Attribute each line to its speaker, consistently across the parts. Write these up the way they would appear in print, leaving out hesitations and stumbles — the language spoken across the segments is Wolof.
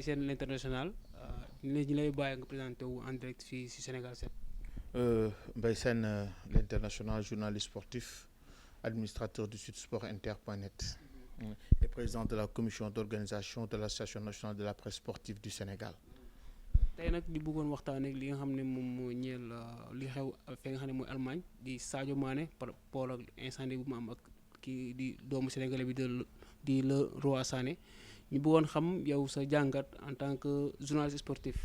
Speaker 1: seen l'international ñu lay bàyyi nga présenté wu en direct fii si Sénégal 7.
Speaker 2: Mbaye Sène, l'international journaliste sportif, administrateur du site sportinter.net et président de la commission d'organisation de l'association nationale de la presse sportive du Sénégal.
Speaker 1: tey nag di bëggoon waxtaan ak li nga xam ne moom moo ñeel li xew fi nga xam ne mooy Allemagne di Sadio Mané par rapport ak incendie bu mu am ak kii di doomu sénégalais bi di Leroy Sané ñu bëggoon xam yow sa jàngat en tant que journaliste sportif.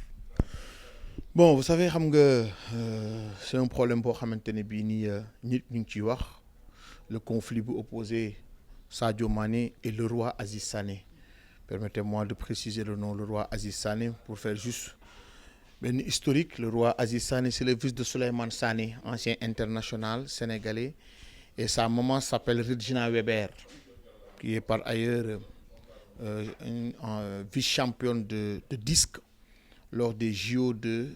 Speaker 2: Bon, vous savez xam nga c'est un problème boo xamante ne bii nii nit ñu ngi ciy wax le conflit bu opposé Sadio Mané et Leroy Aziz Sané. Permettez-moi de préciser le nom Leroy Aziz Sané pour faire juste benn historique. Leroy Aziz Sané, c'est le fils de Souleymane Sané, ancien international sénégalais, et sa maman s'appelle Regina Weber, qui est par ailleurs une vice-championne de disque lors des JO de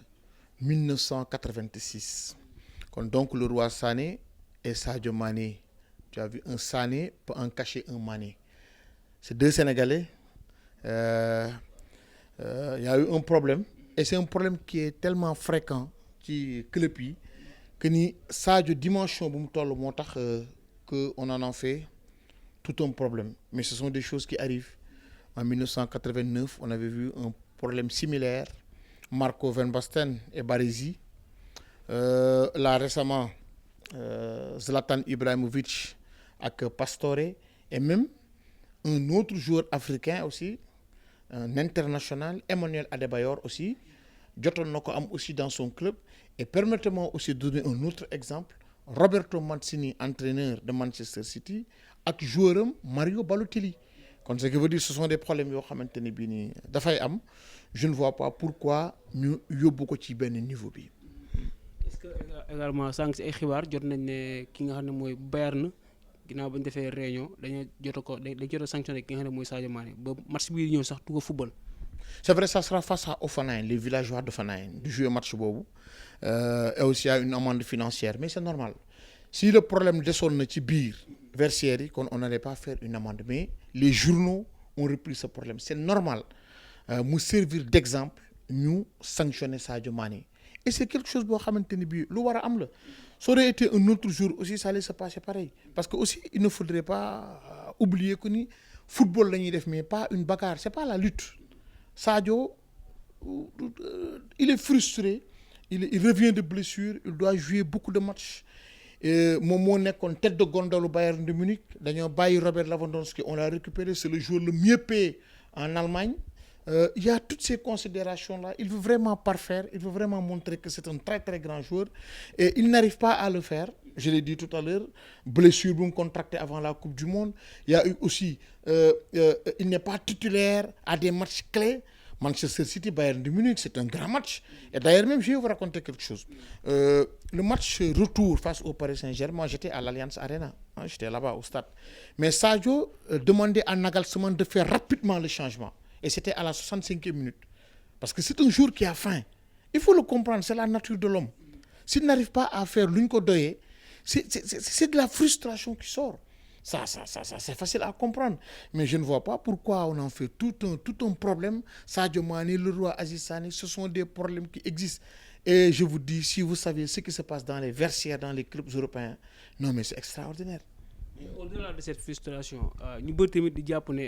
Speaker 2: 1986. Donc Leroy Sané et Sadio Mané. Tu as vu, un Sané peut en cacher un Mané. C'est deux Sénégalais. Y a eu un problème. Et c'est un problème qui est tellement fréquent ci club yi que ni Sadio dimension bu mu toll moo tax que on en fait tout un problème. Mais ce sont des choses qui arrivent. En 1989, on avait vu un problème similaire. Marco Van Basten et Baresi. Là récemment, Zlatan Ibrahimovic avec Pastore et même un autre joueur africain aussi, un international, Emmanuel Adebayor aussi, jotoon na ko am aussi dans son club. Et permettez-moi aussi de donner un autre exemple. Roberto Mancini, entraîneur de Manchester City, ak joueuram Mario Balotelli. Kon ce qui veut dire ce sont des problèmes yoo xamante ne bii nii dafay am. Je ne vois pas pourquoi ñu yóbbu ko ci benn niveau bi.
Speaker 1: Est-ce que également sànq si ay xibaar jot nañ ne ki nga xam ne mooy Bayern ginnaaw ba ñu defee réunion dañu jot a sanctionné ki nga xam ne mooy Sadio Mané ba match bii di ñëw sax du ko football.
Speaker 2: C'est vrai, ça sera face à Hoffenheim, les villageois d'Hoffenheim, du jouer match boobu. Et aussi il y a une amende financière, mais c'est normal. Si le problème desoon na ci biir vestiaire yi kon on n'allait pas faire une amende, mais les journaux ont repris ce problème. C'est normal mu servir d'exemple ñu sanctionner Sadio Mané. Et c'est quelque chose boo xamante ni bii lu war a am la. Ça aurait été un autre jour aussi, ça allait se passer pareil. Parce que aussi il ne faudrait pas oublier que ni football la ñuy def mais pas une bagarre, c'est pas la lutte. Sadio il est frustré, il revient de blessure, il doit jouer beaucoup de matchs. Moom moo nekkoon tête de gondole Bayern de Munich, dañoo bàyyi Robert Lewandowski, on l'a récupéré, c'est le joueur le mieux payé en Allemagne. Il y a toutes ces considérations-là. Il veut vraiment parfaire, il veut vraiment montrer que c'est un très très grand joueur et il n'arrive pas à le faire. Je l'ai dit tout à l'heure, blessure bu mu contracté avant la Coupe du Monde. Il y a eu aussi, il n'est pas titulaire à des matchs clés. Manchester City, Bayern de Munich, c'est un grand match. Et d'ailleurs même, je vais vous raconter quelque chose. Le match retour face au Paris Saint-Germain, j'étais à l'Allianz Arena, j'étais là-bas au stade. Mais Sadio demandait à Nagelsmann de faire rapidement le changement. Et c'était à la 65e minute. Parce que c'est un joueur qui a faim. Il faut le comprendre, c'est la nature de l'homme. S'il n'arrive pas à faire lu ñu ko doyee, c'est de la frustration qui sort. Ça, c'est facile à comprendre. Mais je ne vois pas pourquoi on en fait tout un problème. Sadio Mané, Leroy Aziz Sané, ce sont des problèmes qui existent. Et je vous dis, si vous saviez ce qui se passe dans les vestiaires, dans les clubs européens, non mais c'est extraordinaire.
Speaker 1: Mais au-delà de cette frustration, ñu bëri tamit di jàpp ne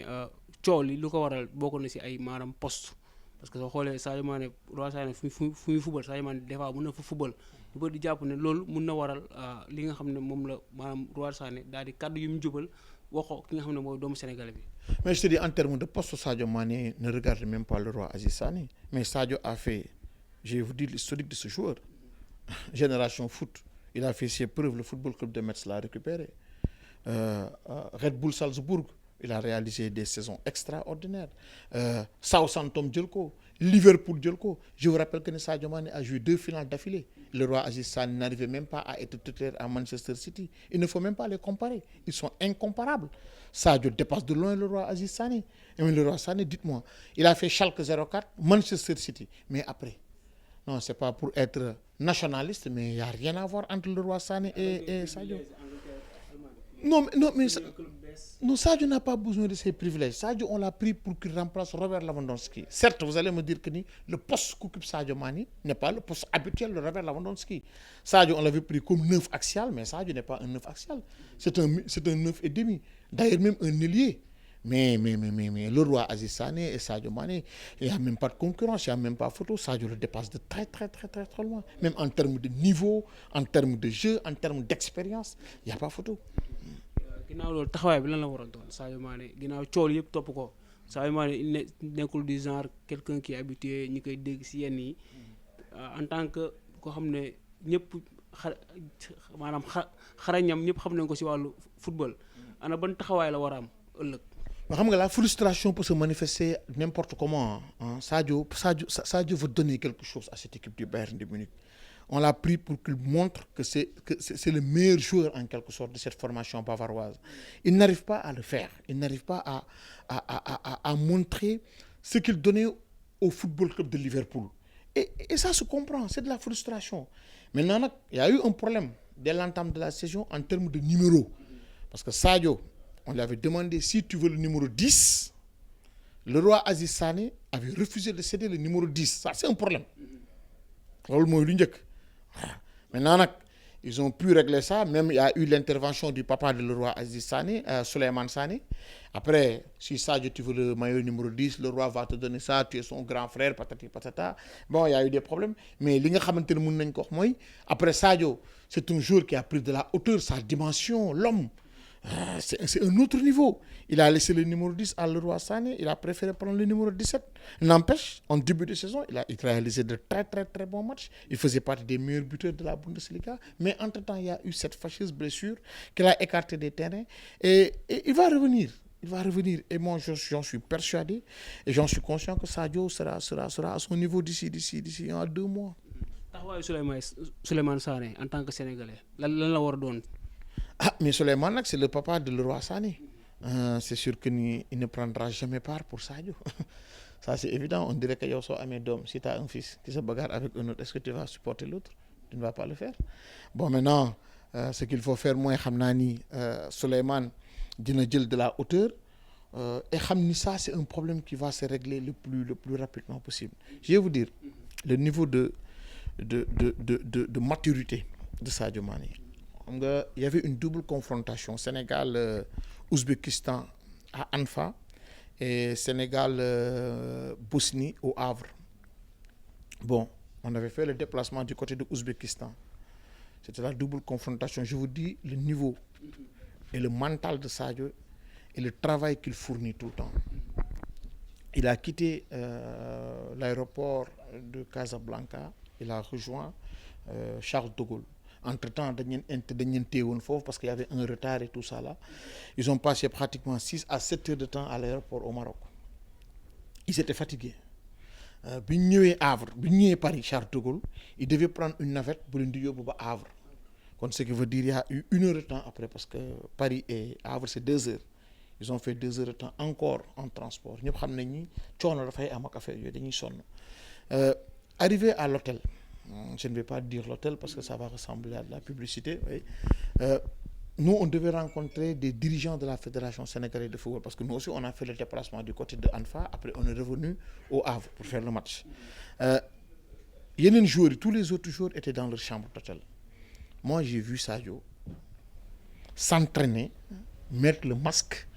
Speaker 1: coow li lu ko waral bokk na si ay maanaam poste parce que soo xoolee Sadio Mané Leroy Sané fu muy football Sadio Mané des fois mën na fa football ñu bëri di jàpp ne loolu mun na waral li nga xam ne moom la maanaam Leroy Sané daal di kàddu yu mu jubal waxoo ki nga xam ne mooy doomu Sénégalais bi.
Speaker 2: Mais je te dis en termes de poste, Sadio Mané ne regarde même pas Leroy Aziz Sané. Mais Sadio a fait, je vais vous dire l'historique de ce joueur. Génération foot, il a fait ses preuves, le Football Club de Metz l'a récupéré. Red Bull Salzbourg, il a réalisé des saisons extraordinaires. Southampton jël ko, Liverpool jël ko. Je vous rappelle que Sadio Mané a joué 2 finales d'affilée. Leroy Aziz Sané n'arrivait même pas à être titulaire à Manchester City. Il ne faut même pas les comparer. Ils sont incomparables. Sadio dépasse de loin Leroy Aziz Sané. Et Leroy Sané, dites-moi, il a fait Schalke 04, Manchester City. Mais après, non, c'est pas pour être nationaliste, mais il n'y a rien à voir entre Leroy Sané et Sadio. Non, mais Non, Sadio n'a pas besoin de ces privilèges. Sadio, on l'a pris pour qu'il remplace Robert Lewandowski. Certes, vous allez me dire que le poste qu'occupe Sadio Mane n'est pas le poste habituel de Robert Lewandowski. Sadio, on l'avait pris comme neuf axial, mais Sadio n'est pas un neuf axial. C'est un neuf et demi. D'ailleurs, même un ailier. Mais le roi Aziz Sané et Sadio Mane, il n'y a même pas de concurrence, il n'y a même pas photo. Sadio le dépasse de très loin. Même en termes de niveau, en termes de jeu, en termes d'expérience, il n'y a pas photo.
Speaker 1: ginnaaw loolu taxawaay bi lan la war a doon Sadio Mané ginnaaw cool yëpp topp ko Sadio Mané nekkul du genre quelqu'un qui est habitué ñi koy dégg si yenn yi en tant que koo xam ne ñëpp maanaam xarañam ñëpp xam nañ ko si wàllu football ana ban taxawaay la war a am ëllëg.
Speaker 2: La frustration peut se manifester n'importe comment. Hein. Sadio veut donner quelque chose à cette équipe du Bayern de Munich. On l'a pris pour qu'il montre que c'est le meilleur joueur en quelque sorte de cette formation bavaroise. Il n'arrive pas à le faire. Il n'arrive pas à montrer ce qu'il donnait au football club de Liverpool. Et ça se comprend, c'est de la frustration. Maintenant, il y a eu un problème dès l'entame de la saison en termes de numéro. Parce que Sadio, on lui avait demandé si tu veux le numéro 10. Le roi Aziz Sané avait refusé de céder le numéro 10. Ça, c'est un problème. Maintenant, ils ont pu régler ça. Même il y a eu l'intervention du papa de le roi Aziz Sané, Souleymane Sané. Après, si Sadio, tu veux le maillot numéro 10, le roi va te donner ça, tu es son grand frère, patati patata. Bon, il y a eu des problèmes. Mais après Sadio, c'est un joueur qui a pris de la hauteur, sa dimension, l'homme. C'est un autre niveau. Il a laissé le numéro 10 à Leroy Sané, il a préféré prendre le numéro 17. N'empêche, en début de saison, il a réalisé de très bons matchs. Il faisait partie des meilleurs buteurs de la Bundesliga. Mais entre-temps, il y a eu cette fâcheuse blessure qu'il a écarté des terrains. Et il va revenir. Il va revenir. Et moi, j'en suis persuadé. Et j'en suis conscient que Sadio sera à son niveau d'ici 1 à 2 mois.
Speaker 1: Souleymane Sané, en tant que Sénégalais, lan la war a doon.
Speaker 2: Mais Souleymane, c'est le papa de Leroy Sané. C'est sûr qu'il ne prendra jamais part pour Sadio. Ça, c'est évident. On dirait que Yosso a mes dômes. Si tu as un fils qui se bagarre avec un autre, est-ce que tu vas supporter l'autre? Tu ne vas pas le faire. Bon, maintenant, ce qu'il faut faire, moi, Souleymane, de la hauteur. Et ça, c'est un problème qui va se régler le plus rapidement possible. Je vais vous dire, le niveau de maturité de Sadio Mané. Il y avait une double confrontation Sénégal-Ouzbékistan à Anfa et Sénégal-Bosnie au Havre. Bon, on avait fait le déplacement du côté de l'Ouzbékistan. C'était la double confrontation. Je vous dis le niveau et le mental de Sadio et le travail qu'il fournit tout le temps. Il a quitté l'aéroport de Casablanca. Il a rejoint Charles de Gaulle. Entre-temps, parce qu'il y avait un retard et tout ça là. Ils ont passé pratiquement 6 à 7 heures de temps à l'aéroport au Maroc. Ils étaient fatigués. Havre, Paris, Charles de Gaulle, ils devaient prendre une navette pour le Havre. Ce qui veut dire qu'il y a eu 1 heure de temps après, parce que Paris et Havre, c'est 2 heures. Ils ont fait 2 heures de temps encore en transport. Arrivé à l'hôtel, je ne vais pas dire l'hôtel parce que ça va ressembler à de la publicité. Oui. Nous, on devait rencontrer des dirigeants de la Fédération sénégalaise de football parce que nous aussi, on a fait le déplacement du côté de Anfa. Après, on est revenu au Havre pour faire le match. Tous les autres joueurs étaient dans leur chambre d'hôtel. Moi, j'ai vu Sadio s'entraîner, mettre le masque.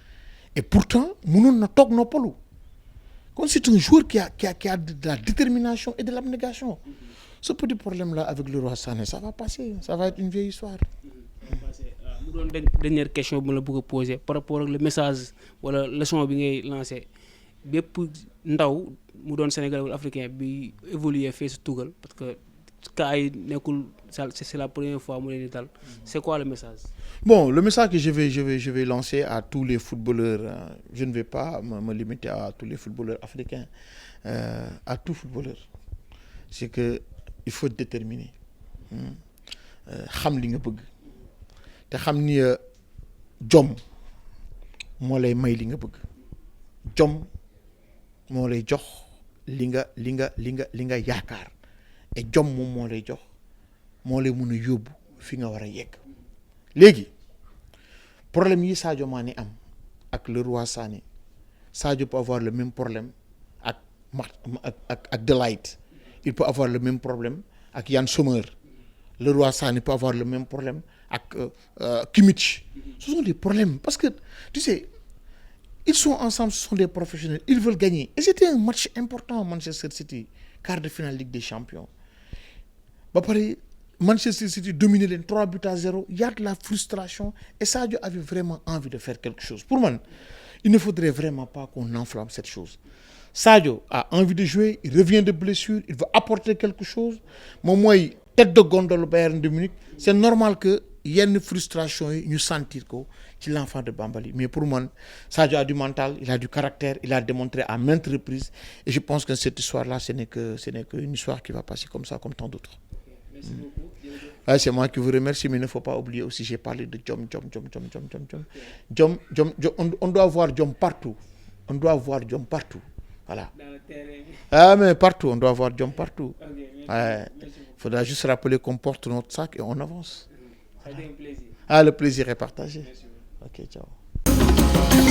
Speaker 2: Et pourtant, nous n'avons pas de polo. C'est un joueur qui a de la détermination et de l'abnégation. Ce petit problème-là avec le roi Sané, ça va passer. Ça va être une vieille histoire.
Speaker 1: Dernière question que je vais poser par rapport au message ou la leçon que vous lancée. Bépp ndaw mu doon Sénégalais ou africain bi évoluer fee si Tugal parce que cas yi nekkul c'est la première fois mu leen di dal. C'est quoi le message?
Speaker 2: Bon, le message que je vais lancer à tous les footballeurs, je ne vais pas me limiter à tous les footballeurs africains, à tout footballeur, c'est que il faut être déterminé. Xam li nga bëgg te xam ni jom moo lay may li nga bëgg jom moo lay jox li nga yaakaar et jom moom moo lay jox moo lay mën a yóbbu fi nga war a yegg léegi problème yi Sadio Mané am avec le roi Sané Sadio peut avoir le même problème avec Delight. Il peut avoir le même problème avec Yann Sommer. Le roi Sané peut avoir le même problème avec Kimmich. Ce sont des problèmes parce que tu sais ils sont ensemble, ce sont des professionnels, ils veulent gagner. Et c'était un match important à Manchester City, quart de finale Ligue des Champions. Bah, pareil, Manchester City dominait les 3-0. Il y a de la frustration et Sadio avait vraiment envie de faire quelque chose. Pour moi, il ne faudrait vraiment pas qu'on enflamme cette chose. Sadio a envie de jouer, il revient de blessure, il veut apporter quelque chose. Moi, tête de gondole Bayern de Munich, c'est normal que il y ait une frustration, nous sentir que c'est l'enfant de Bambali. Mais pour moi, Sadio a du mental, il a du caractère, il a démontré à maintes reprises. Et je pense que cette histoire-là, ce n'est qu'une histoire qui va passer comme ça, comme tant d'autres.
Speaker 1: Merci beaucoup.
Speaker 2: Ouais, c'est moi qui vous remercie, mais il ne faut pas oublier aussi, j'ai parlé de Jom. On doit voir Jom partout. On doit voir Jom partout. Voilà.
Speaker 1: Dans le terrain.
Speaker 2: Ah, mais partout, on doit voir Jom partout.
Speaker 1: Okay,
Speaker 2: Il faudra juste rappeler qu'on porte notre sac et on avance.
Speaker 1: Ça a été un plaisir.
Speaker 2: Ah, le plaisir est partagé.
Speaker 1: Merci beaucoup.
Speaker 2: Ok, ciao.